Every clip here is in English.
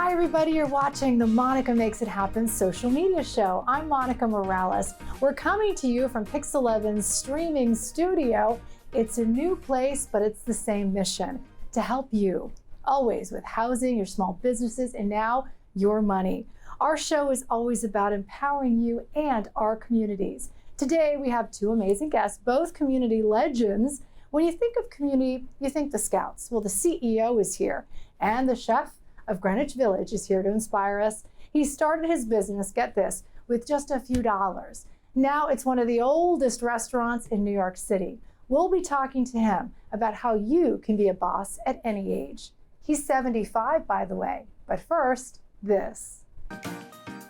Hi everybody, you're watching the Monica Makes It Happen social media show. I'm Monica Morales. We're coming to you from Pix11's streaming studio. It's a new place, but it's the same mission, to help you, always with housing, your small businesses, and now your money. Our show is always about empowering you and our communities. Today we have two amazing guests, both community legends. When you think of community, you think the Scouts. Well, the CEO is here, and the Chef of Greenwich Village is here to inspire us. He started his business, get this, with just a few dollars. Now it's one of the oldest restaurants in New York City. We'll be talking to him about how you can be a boss at any age. He's 75, by the way. But first, this.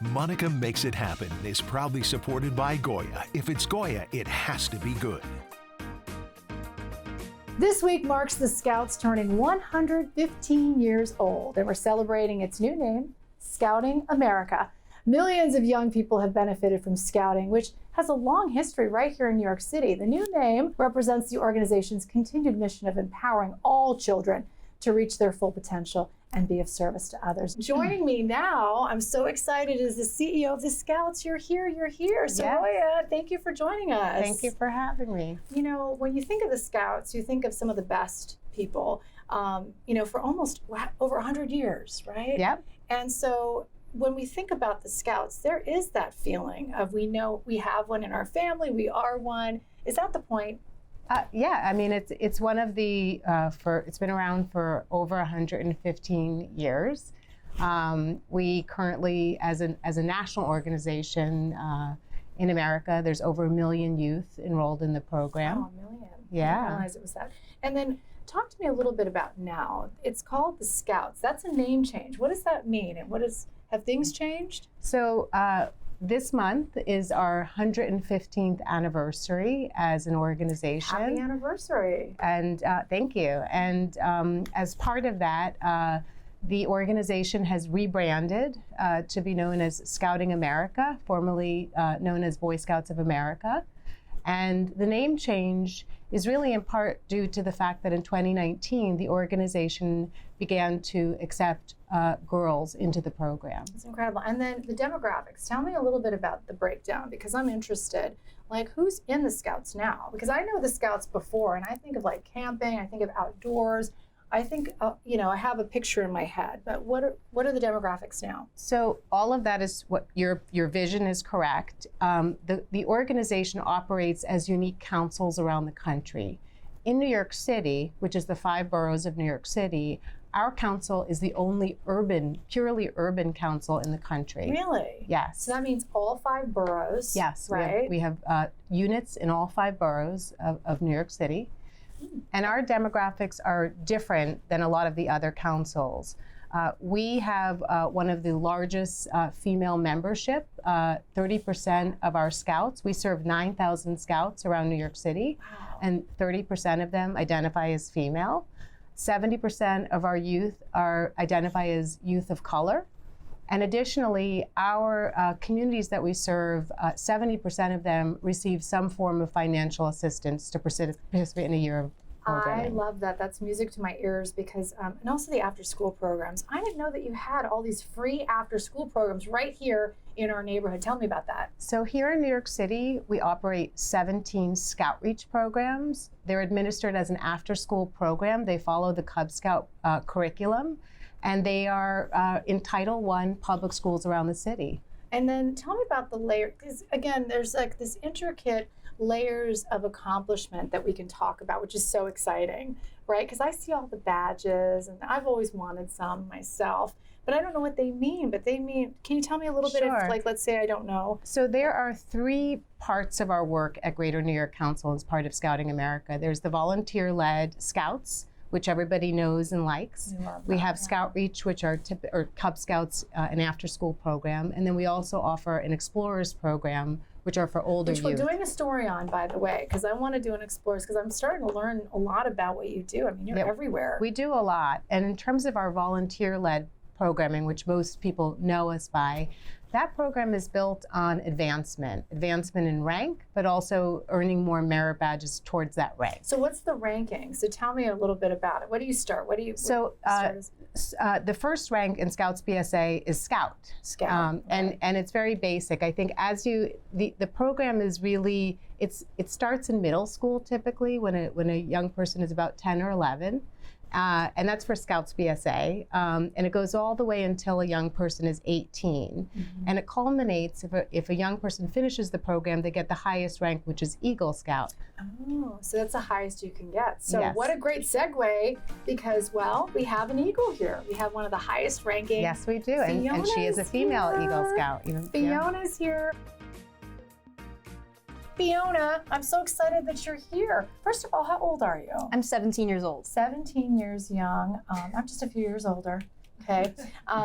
Monica Makes It Happen is proudly supported by Goya. If it's Goya, it has to be good. This week marks the Scouts turning 115 years old, and we're celebrating its new name, Scouting America. Millions of young people have benefited from Scouting, which has a long history right here in New York City. The new name represents the organization's continued mission of empowering all children to reach their full potential and be of service to others. Joining me now, I'm so excited, is the CEO of the Scouts. You're here. Soroya, thank you for joining us. Thank you for having me. You know, when you think of the Scouts, you think of some of the best people, for almost over 100 years, right? Yep. And so when we think about the Scouts, there is that feeling of, we know we have one in our family, we are one. Is that the point? Yeah, I mean, it's one of the, it's been around for over 115 years. We currently, as a national organization in America, there's over 1 million youth enrolled in the program. Oh, 1 million. Yeah. I didn't realize it was that. And then talk to me a little bit about now. It's called the Scouts. That's a name change. What does that mean? And have things changed? So this month is our 115th anniversary as an organization. Happy anniversary. And thank you. And as part of that, the organization has rebranded to be known as Scouting America, formerly known as Boy Scouts of America. And the name change is really in part due to the fact that in 2019, the organization began to accept girls into the program. It's incredible. And then the demographics. Tell me a little bit about the breakdown, because I'm interested. Like, who's in the Scouts now? Because I know the Scouts before, and I think of like camping, I think of outdoors. I think, I have a picture in my head, but what are the demographics now? So all of that is what your vision is correct. The organization operates as unique councils around the country. In New York City, which is the 5 boroughs of New York City, our council is the only purely urban council in the country. Really? Yes. So that means all 5 boroughs. Yes, right? We have units in all 5 boroughs of New York City. And our demographics are different than a lot of the other councils. We have one of the largest female membership, 30% of our Scouts. We serve 9,000 Scouts around New York City, wow. And 30% of them identify as female. 70% of our youth identify as youth of color. And additionally, our communities that we serve, 70% of them receive some form of financial assistance to participate in a year of programming. I love that. That's music to my ears, because, and also the after-school programs. I didn't know that you had all these free after-school programs right here in our neighborhood. Tell me about that. So here in New York City, we operate 17 Scout Reach programs. They're administered as an after-school program. They follow the Cub Scout curriculum. And they are in Title I public schools around the city. And then tell me about the layer, because again, there's like this intricate layers of accomplishment that we can talk about, which is so exciting, right? Because I see all the badges, and I've always wanted some myself, but I don't know what they mean. But they mean, can you tell me a little bit of, like, let's say I don't know? So there are 3 parts of our work at Greater New York Council as part of Scouting America. There's the volunteer-led Scouts, which everybody knows and likes. We have Scout Reach, which are Cub Scouts, an after-school program. And then we also offer an Explorers program, which are for older youth. Which we're doing a story on, by the way, because I want to do an Explorers, because I'm starting to learn a lot about what you do. I mean, you're everywhere. We do a lot. And in terms of our volunteer-led programming, which most people know us by, that program is built on advancement in rank, but also earning more merit badges towards that rank. So what's the ranking? So tell me a little bit about it. What do you start? The first rank in Scouts BSA is Scout. Scout. And it's very basic. I think the program is really, it starts in middle school typically when a young person is about 10 or 11. And that's for Scouts BSA. And it goes all the way until a young person is 18. And it culminates, if a young person finishes the program, they get the highest rank, which is Eagle Scout. Oh, so that's the highest you can get. So Yes. what a great segue, because, well, we have an Eagle here. We have one of the highest ranking. Yes, we do. And she is a Fiona's female here. Eagle Scout. Fiona's here. Fiona, I'm so excited that you're here. First of all, how old are you? I'm 17 years old. 17 years young. I'm just a few years older. Okay.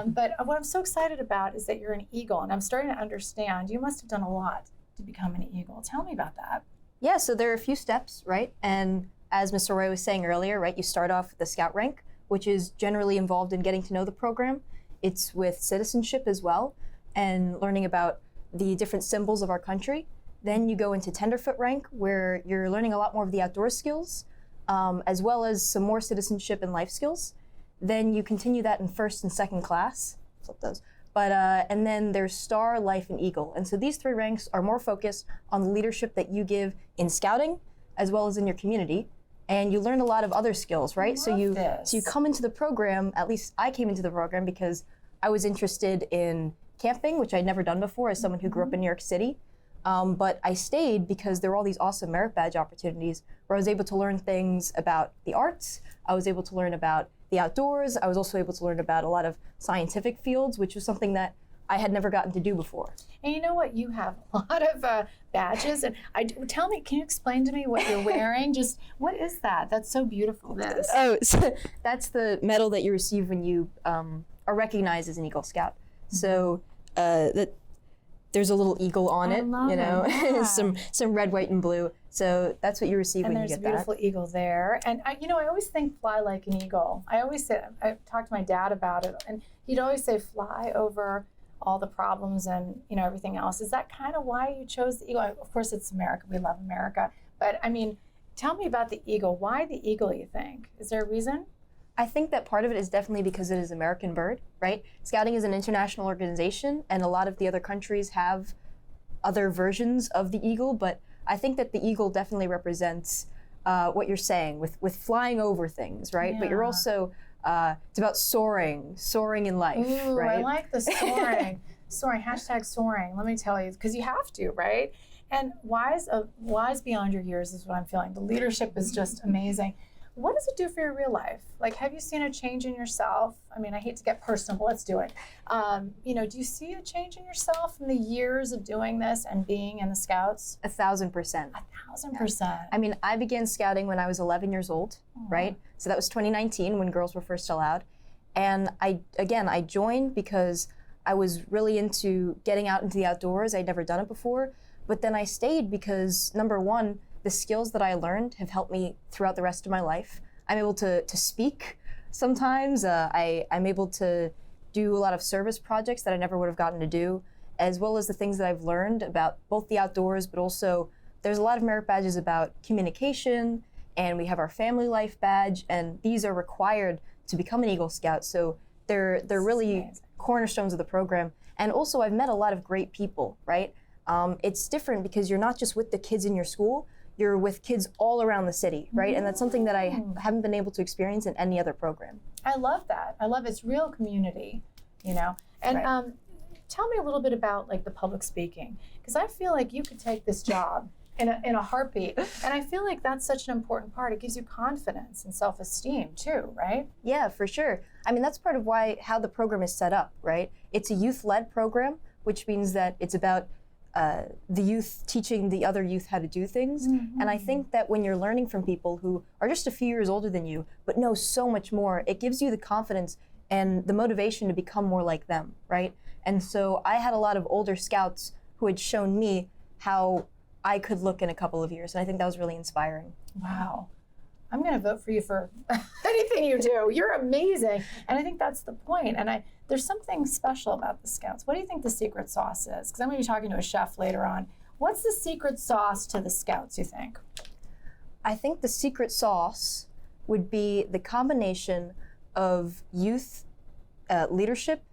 But what I'm so excited about is that you're an Eagle, and I'm starting to understand you must have done a lot to become an Eagle. Tell me about that. Yeah, so there are a few steps, right? And as Mr. Roy was saying earlier, right, you start off with the Scout rank, which is generally involved in getting to know the program. It's with citizenship as well, and learning about the different symbols of our country. Then you go into Tenderfoot rank, where you're learning a lot more of the outdoor skills, as well as some more citizenship and life skills. Then you continue that in first and second class. Flip those. But and then there's Star, Life, and Eagle. And so these three ranks are more focused on the leadership that you give in scouting, as well as in your community. And you learn a lot of other skills, right? So you come into the program. At least I came into the program because I was interested in camping, which I'd never done before as someone who grew up in New York City. But I stayed because there were all these awesome merit badge opportunities where I was able to learn things about the arts. I was able to learn about the outdoors. I was also able to learn about a lot of scientific fields, which was something that I had never gotten to do before. And you know what? You have a lot of badges. And tell me, can you explain to me what you're wearing? Just what is that? That's so beautiful. This. Oh, so that's the medal that you receive when you are recognized as an Eagle Scout. So there's a little eagle on it, you know, yeah. some red, white, and blue. So that's what you receive when you get that. And there's a beautiful eagle there. And I always think fly like an eagle. I talked to my dad about it, and he'd always say fly over all the problems and everything else. Is that kind of why you chose the eagle? Of course, it's America. We love America. But I mean, tell me about the eagle. Why the eagle? You think? Is there a reason? I think that part of it is definitely because it is an American bird, right? Scouting is an international organization, and a lot of the other countries have other versions of the eagle, but I think that the eagle definitely represents what you're saying with flying over things, right? Yeah. But you're also, it's about soaring in life, Ooh, right? I like the soaring. Hashtag soaring, let me tell you, because you have to, right? And wise beyond your years is what I'm feeling. The leadership is just amazing. What does it do for your real life? Like, have you seen a change in yourself? I mean, I hate to get personal, but let's do it. Do you see a change in yourself in the years of doing this and being in the Scouts? 1,000%. 1,000%. I mean, I began scouting when I was 11 years old, right? So that was 2019 when girls were first allowed. And I joined because I was really into getting out into the outdoors. I'd never done it before. But then I stayed because, number one, the skills that I learned have helped me throughout the rest of my life. I'm able to speak sometimes. I'm able to do a lot of service projects that I never would have gotten to do, as well as the things that I've learned about both the outdoors, but also there's a lot of merit badges about communication, and we have our family life badge, and these are required to become an Eagle Scout. So they're really cornerstones of the program. And also I've met a lot of great people, right? It's different because you're not just with the kids in your school, you're with kids all around the city, right? And that's something that I haven't been able to experience in any other program. I love that. I love it's real community, And Right. Tell me a little bit about like the public speaking, because I feel like you could take this job in a heartbeat, and I feel like that's such an important part. It gives you confidence and self-esteem too, right? Yeah, for sure. I mean, that's part of how the program is set up, right? It's a youth-led program, which means that it's about the youth teaching the other youth how to do things. And I think that when you're learning from people who are just a few years older than you, but know so much more, it gives you the confidence and the motivation to become more like them, right? And so I had a lot of older scouts who had shown me how I could look in a couple of years. And I think that was really inspiring. Wow. I'm going to vote for you for anything you do. You're amazing. And I think that's the point. And there's something special about the Scouts. What do you think the secret sauce is? Because I'm going to be talking to a chef later on. What's the secret sauce to the Scouts, you think? I think the secret sauce would be the combination of youth leadership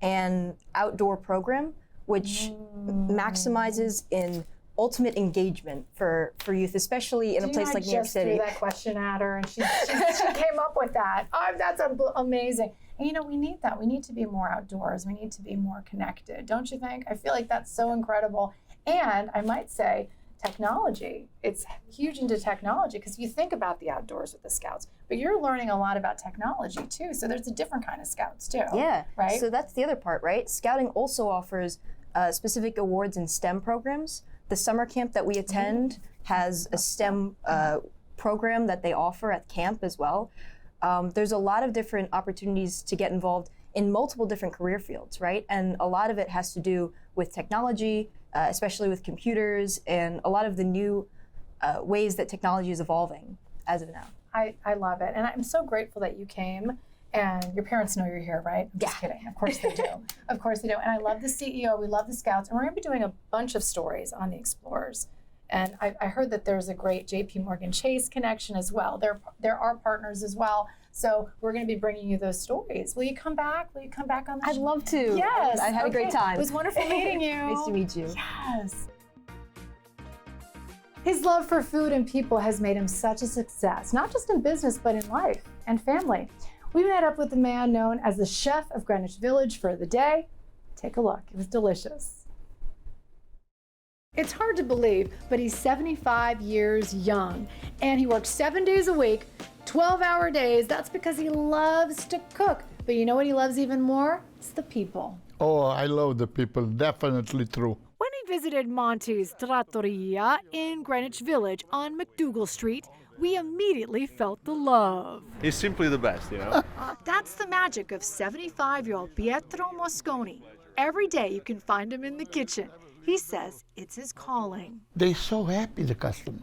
and outdoor program, which maximizes in ultimate engagement for youth, especially in a place like New York City. I just threw that question at her, and she came up with that. Oh, that's amazing. And you know, we need that. We need to be more outdoors. We need to be more connected, don't you think? I feel like that's so incredible. And I might say, technology. It's huge into technology because you think about the outdoors with the Scouts, but you're learning a lot about technology too. So there's a different kind of Scouts too. Yeah. Right. So that's the other part, right? Scouting also offers specific awards in STEM programs. The summer camp that we attend has a STEM program that they offer at camp as well. There's a lot of different opportunities to get involved in multiple different career fields, right? And a lot of it has to do with technology, especially with computers, and a lot of the new ways that technology is evolving as of now. I love it. And I'm so grateful that you came. And your parents know you're here, right? I'm just kidding. Of course they do. Of course they do. And I love the CEO. We love the Scouts. And we're going to be doing a bunch of stories on the Explorers. And I heard that there's a great JP Morgan Chase connection as well. There are partners as well. So we're going to be bringing you those stories. Will you come back? Will you come back on the show? I'd love to. Yes. I had a great time. It was wonderful meeting you. Nice to meet you. Yes. His love for food and people has made him such a success, not just in business, but in life and family. We met up with the man known as the Chef of Greenwich Village for the day. Take a look. It was delicious. It's hard to believe, but he's 75 years young, and he works 7 days a week, 12-hour days. That's because he loves to cook. But you know what he loves even more? It's the people. Oh, I love the people. Definitely true. When he visited Monte's Trattoria in Greenwich Village on McDougal Street, we immediately felt the love. He's simply the best, you know? That's the magic of 75-year-old Pietro Mosconi. Every day you can find him in the kitchen. He says it's his calling. They're so happy, the customer.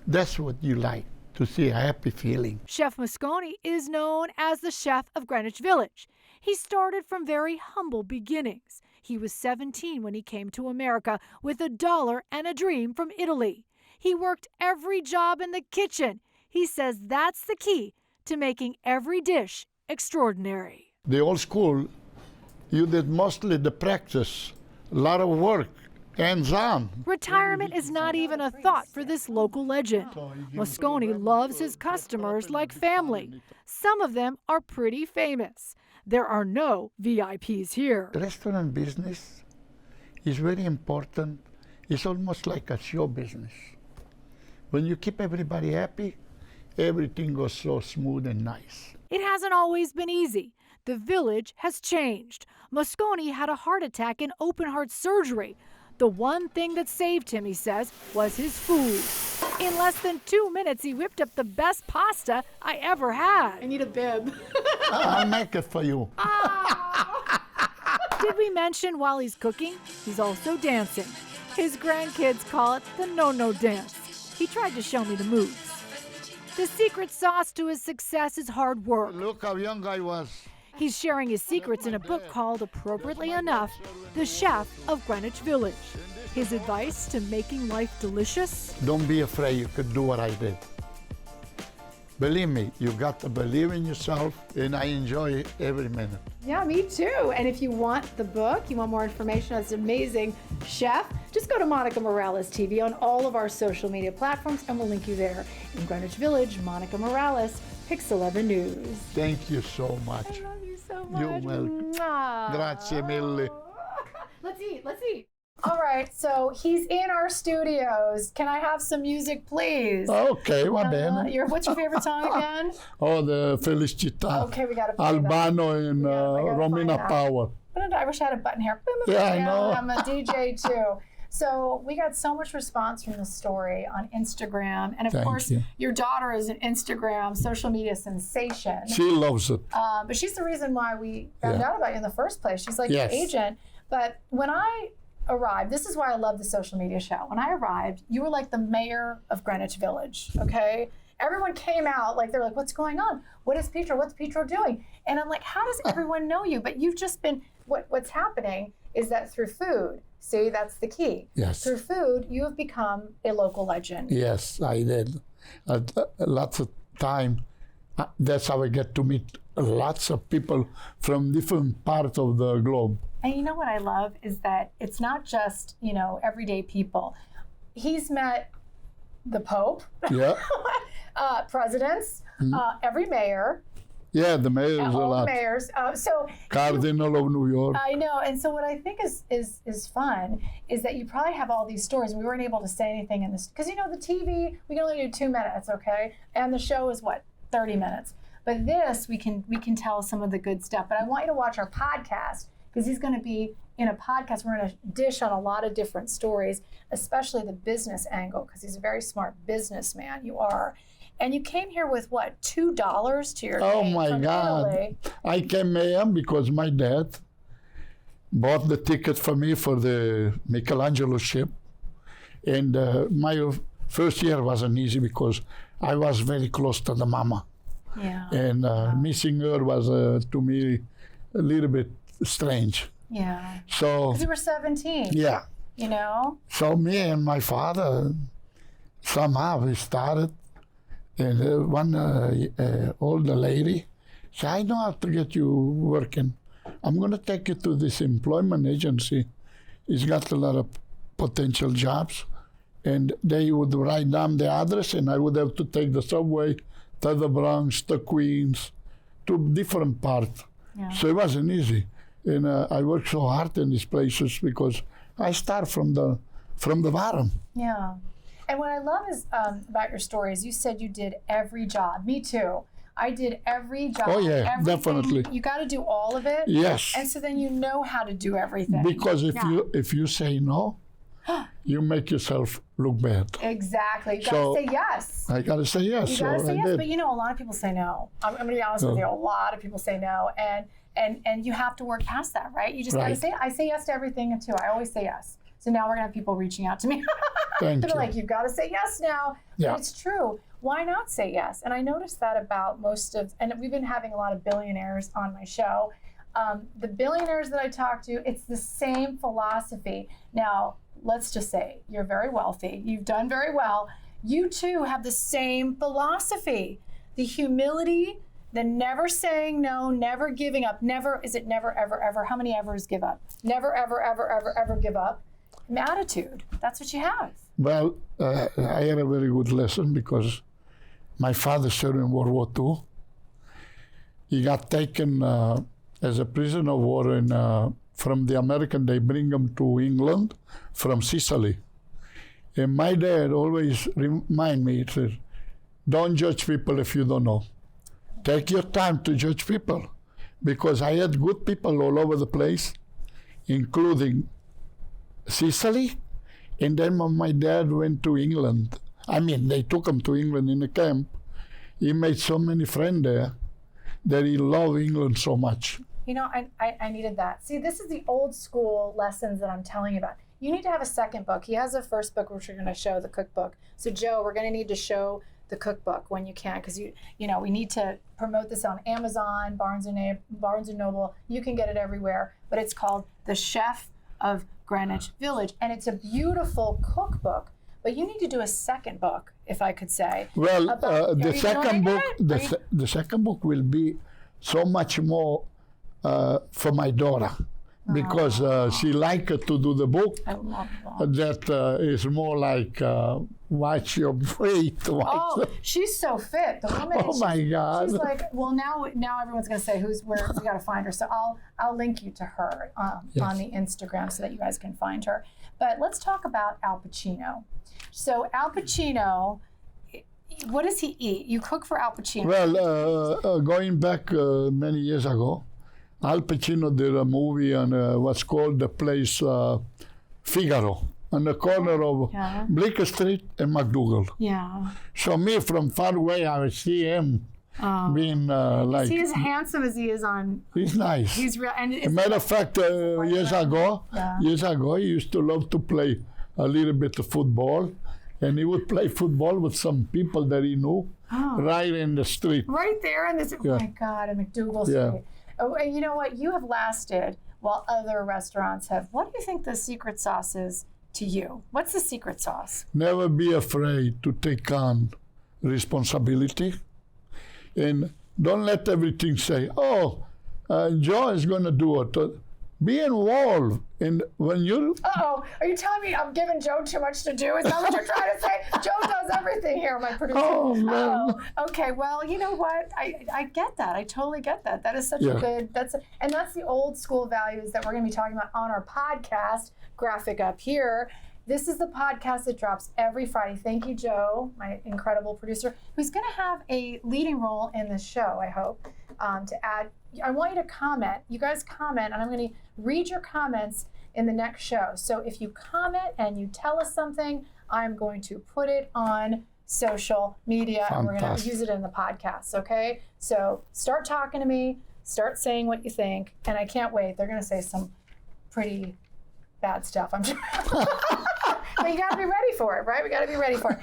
That's what you like, to see a happy feeling. Chef Mosconi is known as the Chef of Greenwich Village. He started from very humble beginnings. He was 17 when he came to America with $1 and a dream from Italy. He worked every job in the kitchen. He says that's the key to making every dish extraordinary. The old school, you did mostly the practice, a lot of work, hands-on. Retirement is not even a thought for this local legend. Mosconi loves his customers like family. Some of them are pretty famous. There are no VIPs here. The restaurant business is very important. It's almost like a show business. When you keep everybody happy, everything goes so smooth and nice. It hasn't always been easy. The village has changed. Mosconi had a heart attack and open-heart surgery. The one thing that saved him, he says, was his food. In less than 2 minutes, he whipped up the best pasta I ever had. I need a bib. I'll make it for you. Did we mention while he's cooking, he's also dancing? His grandkids call it the no-no dance. He tried to show me the moves. The secret sauce to his success is hard work. Look how young I was. He's sharing his secrets in a book called, appropriately enough, The Chef of Greenwich Village. His advice to making life delicious? Don't be afraid, you could do what I did. Believe me, you got to believe in yourself, and I enjoy every minute. Yeah, me too. And if you want the book, you want more information on this amazing chef, just go to Monica Morales TV on all of our social media platforms, and we'll link you there. In Greenwich Village, Monica Morales, Pix 11 News. Thank you so much. I love you so much. You're welcome. Mwah. Grazie mille. Let's eat. All right, so he's in our studios. Can I have some music, please? Okay, va bene. What's your favorite song again? Oh, the Felicità. Okay, we got to play Albano and I gotta Romina find that. Power. I wish I had a button here. Yeah, I know. I'm a DJ too. So we got so much response from the story on Instagram. And of Thank course, you. your daughter is an Instagram social media sensation. She loves it. But she's the reason why we found out about you in the first place. She's like Yes. your agent. But when I arrived, this is why I love the social media show. When I arrived, you were like the mayor of Greenwich Village, okay? Everyone came out, like, they're like, what's going on? What's Pietro doing? And I'm like, how does everyone know you? But you've just been, what's happening is that through food, see, that's the key. Yes. Through food, you have become a local legend. Yes, I did. Lots of time That's how I get to meet lots of people from different parts of the globe. And you know what I love is that it's not just, everyday people. He's met the Pope, Yeah. presidents, every mayor, Yeah, the mayor is a all the lot. mayors. So Cardinal of New York. I know, and so what I think is fun is that you probably have all these stories. We weren't able to say anything in this because the TV we can only do 2 minutes, okay, and the show is what 30 minutes. But this we can tell some of the good stuff. But I want you to watch our podcast because he's going to be in a podcast. We're going to dish on a lot of different stories, especially the business angle because he's a very smart businessman. You are. And you came here with what, $2 to your Oh name my from God. Italy. I came here because my dad bought the ticket for me for the Michelangelo ship. And my first year wasn't easy because I was very close to the mama. Yeah. And missing her was, to me, a little bit strange. Yeah. So, Because you were 17. yeah. So me and my father, somehow we started. And one older lady said, I know how to get you working. I'm going to take you to this employment agency. It's got a lot of potential jobs. And they would write down the address, and I would have to take the subway to the Bronx, to Queens, to different parts. Yeah. So it wasn't easy. And I worked so hard in these places because I start from the bottom. Yeah. And what I love is about your story is you said you did every job. Me too. I did every job. Oh, yeah, everything. definitely. You got to do all of it. Yes. And so then you know how to do everything. Because if you say no, you make yourself look bad. Exactly. You got to say yes. I got to say yes. You got to so say I yes. did. But a lot of people say no. I'm going to be honest with you. A lot of people say no. And you have to work past that, right? You just got to say, I say yes to everything too. I always say yes. So now we're going to have people reaching out to me. Thank They're you. like, you've got to say yes now. Yeah. But it's true. Why not say yes? And I noticed that about and we've been having a lot of billionaires on my show. The billionaires that I talk to, it's the same philosophy. Now, let's just say you're very wealthy. You've done very well. You too have the same philosophy. The humility, the never saying no, never giving up. Never, is it never, ever, ever? How many evers give up? Never, ever, ever, ever, ever give up. Attitude. That's what you have. Well, I had a very good lesson because my father served in World War II. He got taken as a prisoner of war from the American. They bring him to England from Sicily. And my dad always remind me, he said, don't judge people if you don't know. Take your time to judge people. Because I had good people all over the place, including Sicily, and then when my dad went to England, they took him to England in a camp, he made so many friends there that he loved England so much. I needed that. See, this is the old school lessons that I'm telling you about. You need to have a second book. He has a first book, which we're going to show, the cookbook. So, Joe, we're going to need to show the cookbook when you can, because we need to promote this on Amazon, Barnes and Noble. You can get it everywhere, but it's called The Chef of Greenwich Village, and it's a beautiful cookbook. But you need to do a second book, if I could say. Well, the second book will be so much more for my daughter, because she liked to do the book. I love that. That is more like watch your weight. She's so fit. The woman. Oh my God. She's like, well, now everyone's going to say where we got to find her. So I'll link you to her on the Instagram so that you guys can find her. But let's talk about Al Pacino. So Al Pacino, what does he eat? You cook for Al Pacino. Well, going back many years ago, Al Pacino did a movie on what's called the place Figaro, on the corner of Bleecker Street and McDougal. Yeah. So me from far away, I would see him being like. Is he as handsome as he is on? He's nice. He's real. And As a matter of fact, years ago, he used to love to play a little bit of football, and he would play football with some people that he knew right in the street. Right there in this. Oh my God, in McDougal Street. Yeah. Oh, and you know what? You have lasted while other restaurants have. What do you think the secret sauce is to you? What's the secret sauce? Never be afraid to take on responsibility. And don't let everything say, oh, Joe is going to do it. Be involved. And when you're... Uh-oh, are you telling me I'm giving Joe too much to do? Is that what you're trying to say? Joe does everything here, my producer. Oh, man. Oh, okay, well, you know what? I get that. I totally get that. That is such a good, and that's the old school values that we're going to be talking about on our podcast, graphic up here. This is the podcast that drops every Friday. Thank you, Joe, my incredible producer, who's going to have a leading role in this show, I hope, to add. I want you to comment. You guys comment, and I'm going to read your comments in the next show. So if you comment and you tell us something, I'm going to put it on social media, and we're going to use it in the podcast, okay? So start talking to me, start saying what you think, and I can't wait. They're going to say some pretty bad stuff, I'm sure. But you got to be ready for it, right? We got to be ready for it.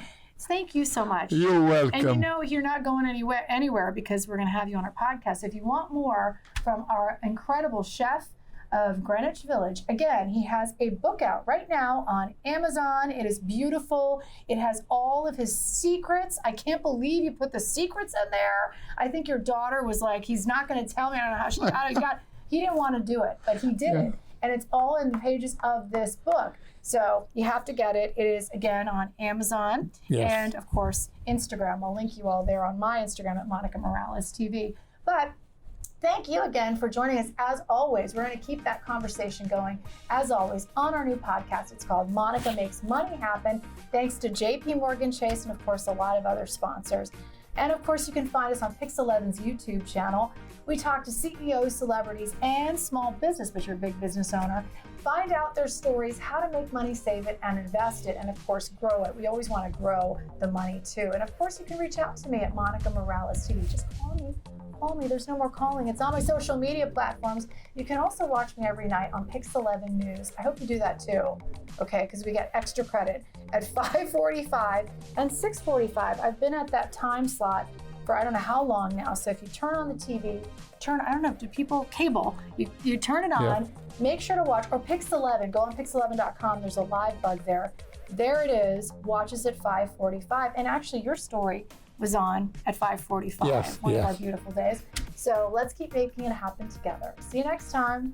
Thank you so much. You're welcome. And you know you're not going anywhere because we're going to have you on our podcast. If you want more from our incredible chef of Greenwich Village, again, he has a book out right now on Amazon. It is beautiful. It has all of his secrets. I can't believe you put the secrets in there. I think your daughter was like, he's not going to tell me. I don't know how she got it. He didn't want to do it, but he did it. And it's all in the pages of this book. So you have to get it. It is, again, on Amazon and, of course, Instagram. I'll link you all there on my Instagram at Monica Morales TV. But thank you again for joining us. As always, we're going to keep that conversation going, as always, on our new podcast. It's called Monica Makes Money Happen, thanks to JP Morgan Chase and, of course, a lot of other sponsors. And, of course, you can find us on Pix11's YouTube channel. We talk to CEOs, celebrities, and small business, but you're a big business owner. Find out their stories, how to make money, save it, and invest it, and, of course, grow it. We always want to grow the money, too. And, of course, you can reach out to me at Monica Morales TV. Just call me. Call me. There's no more calling. It's on my social media platforms. You can also watch me every night on Pix11 News. I hope you do that, too, okay, because we get extra credit at 5:45 and 6:45. I've been at that time slot for I don't know how long now. So if you turn on the TV, I don't know, do people cable? You turn it on, make sure to watch, or Pix11, go on Pix11.com. There's a live bug there. There it is, watches at 5:45. And actually your story was on at 5:45, one of our beautiful days. So let's keep making it happen together. See you next time.